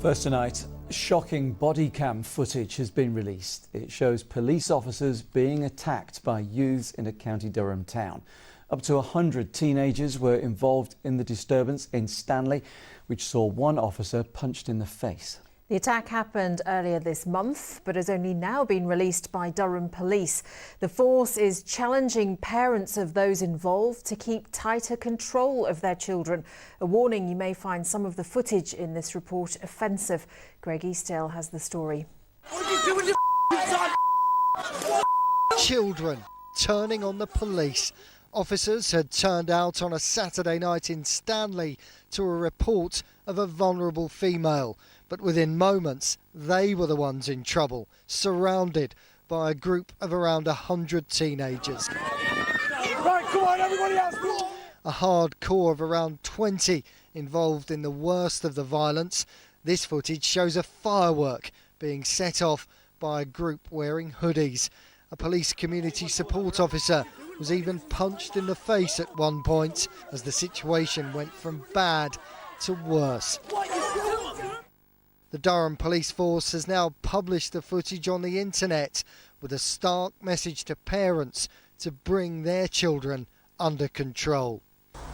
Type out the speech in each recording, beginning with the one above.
First tonight, shocking body cam footage has been released. It shows police officers being attacked by youths in a County Durham town. Up to 100 teenagers were involved in the disturbance in Stanley, which saw one officer punched in the face. The attack happened earlier this month, but has only now been released by Durham Police. The force is challenging parents of those involved to keep tighter control of their children. A warning: you may find some of the footage in this report offensive. Greg Eastdale has the story. What are you doing, you son? Children turning on the police. Officers had turned out on a Saturday night in Stanley to a report of a vulnerable female. But within moments, they were the ones in trouble, surrounded by a group of around 100 teenagers. Right, come on, everybody else. A hardcore of around 20 involved in the worst of the violence. This footage shows a firework being set off by a group wearing hoodies. A police community support officer was even punched in the face at one point as the situation went from bad to worse. The Durham Police Force has now published the footage on the internet with a stark message to parents to bring their children under control.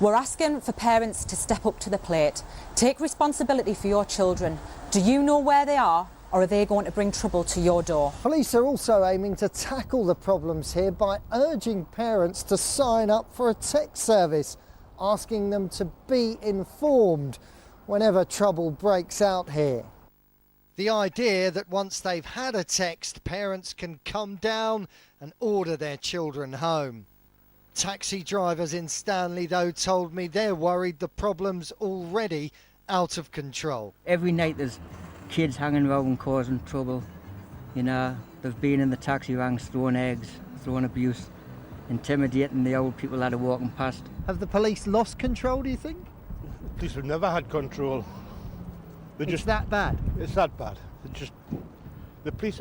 We're asking for parents to step up to the plate. Take responsibility for your children. Do you know where they are, or are they going to bring trouble to your door? Police are also aiming to tackle the problems here by urging parents to sign up for a text service, asking them to be informed whenever trouble breaks out here. The idea that once they've had a text, parents can come down and order their children home. Taxi drivers in Stanley, though, told me they're worried the problem's already out of control. Every night there's kids hanging around causing trouble. You know, they've been in the taxi ranks throwing eggs, throwing abuse, intimidating the old people that are walking past. Have the police lost control, do you think? The police have never had control. It's that bad? It's that bad. The police,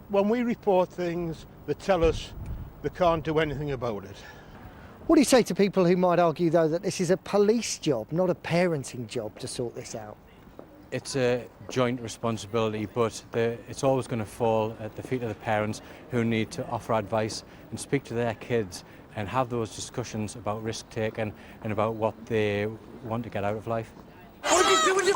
when we report things, they tell us they can't do anything about it. What do you say to people who might argue, though, that this is a police job, not a parenting job, to sort this out? It's a joint responsibility, but it's always going to fall at the feet of the parents, who need to offer advice and speak to their kids and have those discussions about risk taking and about what they want to get out of life. What are you doing, you?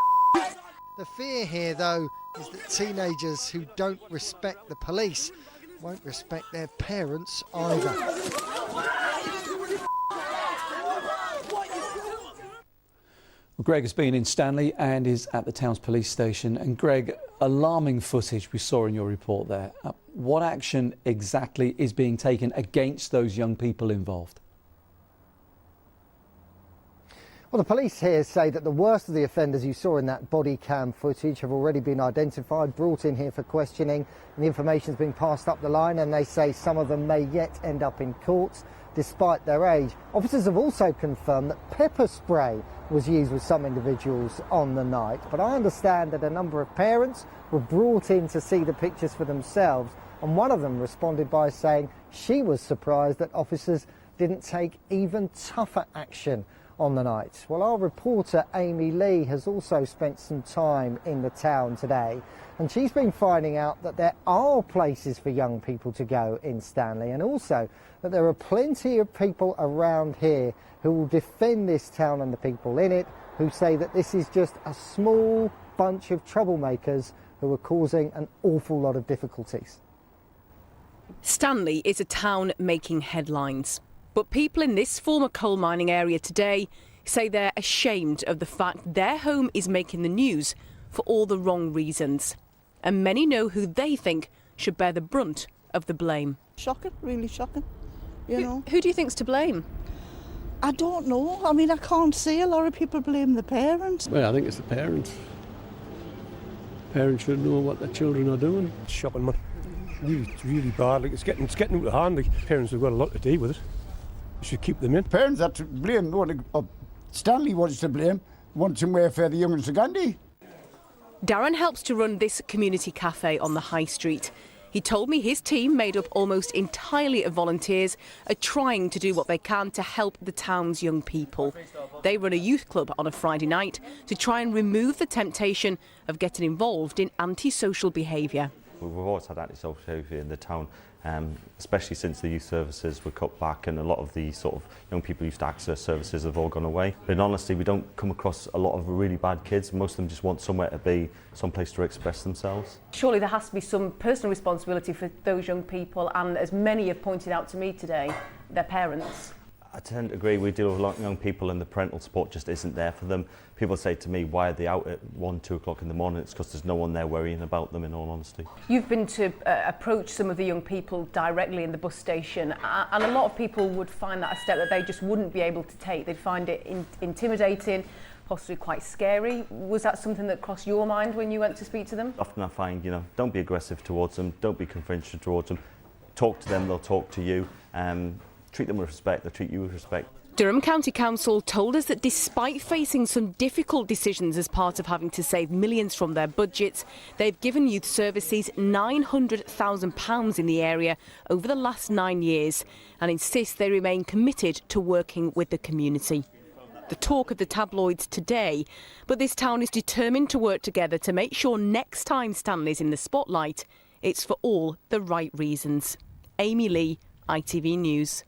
The fear here, though, is that teenagers who don't respect the police won't respect their parents either. Well, Greg has been in Stanley and is at the town's police station. And Greg, alarming footage we saw in your report there. What action exactly is being taken against those young people involved? Well, the police here say that the worst of the offenders you saw in that body cam footage have already been identified, brought in here for questioning, and the information's been passed up the line, and they say some of them may yet end up in courts despite their age. Officers have also confirmed that pepper spray was used with some individuals on the night, but I understand that a number of parents were brought in to see the pictures for themselves, and one of them responded by saying she was surprised that officers didn't take even tougher action on the night. Well, our reporter Amy Lee has also spent some time in the town today, and she's been finding out that there are places for young people to go in Stanley, and also that there are plenty of people around here who will defend this town and the people in it, who say that this is just a small bunch of troublemakers who are causing an awful lot of difficulties. Stanley is a town making headlines. But people in this former coal mining area today say they're ashamed of the fact their home is making the news for all the wrong reasons. And many know who they think should bear the brunt of the blame. Shocking, really shocking, you know. Who do you think's to blame? I don't know. I mean, I can't see a lot of people blame the parents. Well, I think it's the parents. Parents should know what their children are doing. It's shocking, man. Really bad. Like, it's getting out of hand. Like, parents have got a lot to do with it. You should keep them in. Parents are to blame. No, Stanley was to blame. Want some way for the young'uns to Gandhi. Darren helps to run this community cafe on the high street. He He told me his team, made up almost entirely of volunteers, are trying to do what they can to help the town's young people. They run a youth club on a Friday night to try and remove the temptation of getting involved in antisocial behaviour. We've always had antisocial behaviour in the town, especially since the youth services were cut back and a lot of the sort of young people who used to access services have all gone away. In honesty, we don't come across a lot of really bad kids. Most of them just want somewhere to be, some place to express themselves. Surely there has to be some personal responsibility for those young people, and as many have pointed out to me today, their parents. I tend to agree. We deal with a lot of young people and the parental support just isn't there for them. People say to me, why are they out at 1, 2 o'clock in the morning? It's because there's no one there worrying about them, in all honesty. You've been to approach some of the young people directly in the bus station, and a lot of people would find that a step that they just wouldn't be able to take. They'd find it intimidating, possibly quite scary. Was that something that crossed your mind when you went to speak to them? Often I find, don't be aggressive towards them, don't be confrontational towards them. Talk to them, they'll talk to you. Treat them with respect, they'll treat you with respect. Durham County Council told us that despite facing some difficult decisions as part of having to save millions from their budgets, they've given youth services £900,000 in the area over the last 9 years and insist they remain committed to working with the community. The talk of the tabloids today, but this town is determined to work together to make sure next time Stanley's in the spotlight, it's for all the right reasons. Amy Lee, ITV News.